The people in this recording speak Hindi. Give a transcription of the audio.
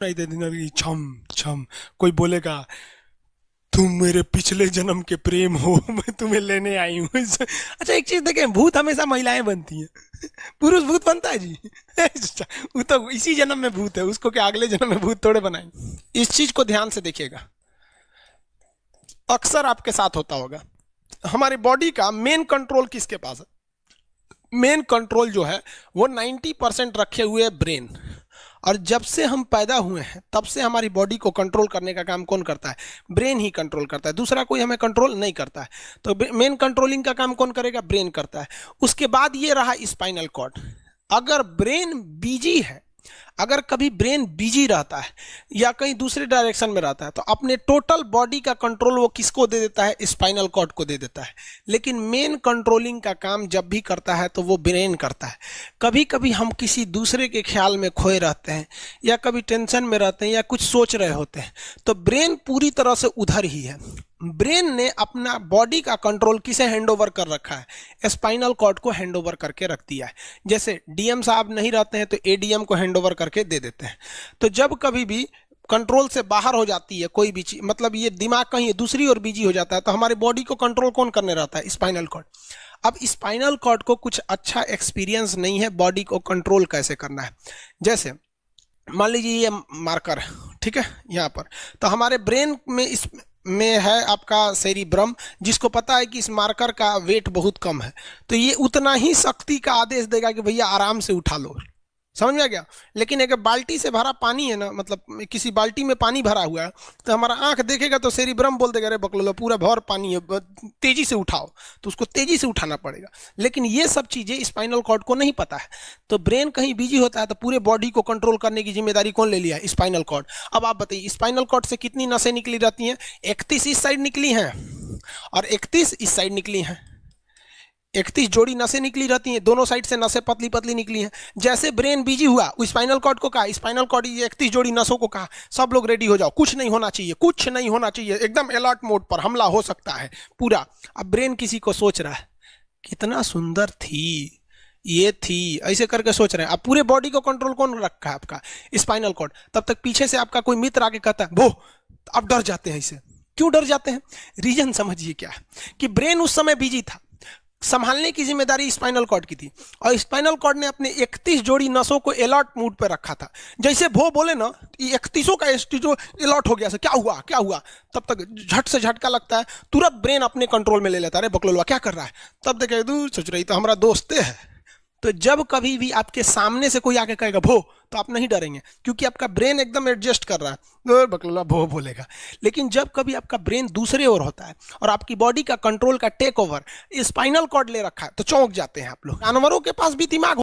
नहीं दे देना कि छम छम कोई बोलेगा तुम मेरे पिछले जन्म के प्रेम हो, मैं तुम्हें लेने आई हूँ। अच्छा एक चीज देखें, भूत हमेशा महिलाएं बनती हैं, पुरुष भूत बनता है जी। अच्छा, वो तो इसी जन्म में भूत है, उसको क्या अगले जन्म में भूत थोड़े बनाएंगे। इस चीज को ध्यान से देखिएगा, अक्सर आपके साथ होता होगा। हमारी बॉडी का मेन कंट्रोल किसके पास है? मेन कंट्रोल जो है वो 90% रखे हुए है ब्रेन। और जब से हम पैदा हुए हैं तब से हमारी बॉडी को कंट्रोल करने का काम कौन करता है? ब्रेन ही कंट्रोल करता है, दूसरा कोई हमें कंट्रोल नहीं करता है। तो मेन कंट्रोलिंग का काम कौन करेगा? ब्रेन करता है। उसके बाद ये रहा स्पाइनल कॉर्ड। अगर ब्रेन बिजी है, अगर कभी ब्रेन बिजी रहता है या कहीं दूसरे डायरेक्शन में रहता है, तो अपने टोटल बॉडी का कंट्रोल वो किसको दे देता है? स्पाइनल कॉर्ड को दे देता है। लेकिन मेन कंट्रोलिंग का काम जब भी करता है तो वो ब्रेन करता है। कभी कभी हम किसी दूसरे के ख्याल में खोए रहते हैं या कभी टेंशन में रहते हैं या कुछ सोच रहे होते हैं, तो ब्रेन पूरी तरह से उधर ही है। ब्रेन ने अपना बॉडी का कंट्रोल किसे हैंडओवर कर रखा है? स्पाइनल कॉर्ड को हैंडओवर करके रख दिया है। जैसे डीएम साहब नहीं रहते हैं तो एडीएम को हैंडओवर करके दे देते हैं। तो जब कभी भी कंट्रोल से बाहर हो जाती है कोई भी चीज, मतलब ये दिमाग कहीं दूसरी ओर बिजी हो जाता है, तो हमारे बॉडी को कंट्रोल कौन करने रहता है? Spinal cord. अब स्पाइनल कॉर्ड को कुछ अच्छा एक्सपीरियंस नहीं है बॉडी को कंट्रोल कैसे करना है। जैसे मान लीजिए ये मार्कर है, ठीक है, यहाँ पर, तो हमारे ब्रेन में इस में है आपका सेरिब्रम, जिसको पता है कि इस मार्कर का वेट बहुत कम है, तो ये उतना ही शक्ति का आदेश देगा कि भैया आराम से उठा लो। समझ में आ गया? लेकिन अगर बाल्टी से भरा पानी है ना, मतलब किसी बाल्टी में पानी भरा हुआ है, तो हमारा आंख देखेगा तो सेरिब्रम बोल देगा अरे बकलोलो पूरा भर पानी है, तेजी से उठाओ, तो उसको तेजी से उठाना पड़ेगा। लेकिन ये सब चीजें स्पाइनल कॉर्ड को नहीं पता है, तो ब्रेन कहीं बिजी होता है तो पूरे बॉडी को कंट्रोल करने की जिम्मेदारी कौन ले लिया है? Spinal cord. अब आप बताइए स्पाइनल कॉर्ड से कितनी नसें निकली रहती हैं? 31 इस साइड निकली हैं और 31 इस साइड निकली हैं। 31 जोड़ी नसें निकली रहती हैं, दोनों साइड से नसें पतली पतली निकली हैं। जैसे ब्रेन बिजी हुआ, स्पाइनल कॉर्ड को कहा, स्पाइनल कॉर्ड ये 31 जोड़ी नसों को कहा सब लोग रेडी हो जाओ, कुछ नहीं होना चाहिए, कुछ नहीं होना चाहिए, एकदम अलर्ट मोड पर, हमला हो सकता है पूरा। अब ब्रेन किसी को सोच रहा है कितना सुंदर थी ये थी, ऐसे करके सोच रहे हैं। अब पूरे बॉडी को कंट्रोल कौन रखा है? आपका स्पाइनल कॉर्ड। तब तक पीछे से आपका कोई मित्र आके कहता है वो, आप डर जाते हैं। इसे क्यों डर जाते हैं? रीजन समझिए क्या है कि ब्रेन उस समय बिजी था, संभालने की जिम्मेदारी स्पाइनल कॉर्ड की थी, और स्पाइनल कॉर्ड ने अपने 31 जोड़ी नसों को अलर्ट मूड पर रखा था। जैसे वो बोले ना, 31 का जो अलर्ट हो गया, क्या हुआ क्या हुआ, तब तक झट से झटका लगता है, तुरंत ब्रेन अपने कंट्रोल में ले लेता है, अरे बकलोलवा क्या कर रहा है? तब देखे दूर सोच रही तो हमारा दोस्त है। तो जब कभी भी आपके सामने से कोई आके कहेगा भो, तो आप नहीं डरेंगे, क्योंकि आपका ब्रेन एकदम एडजस्ट कर रहा है, बकलोला भो बोलेगा। लेकिन जब कभी आपका ब्रेन दूसरे ओर होता है और आपकी बॉडी का कंट्रोल का टेक ओवर स्पाइनल कॉर्ड ले रखा है, तो चौंक जाते हैं आप लोग। जानवरों के पास भी दिमाग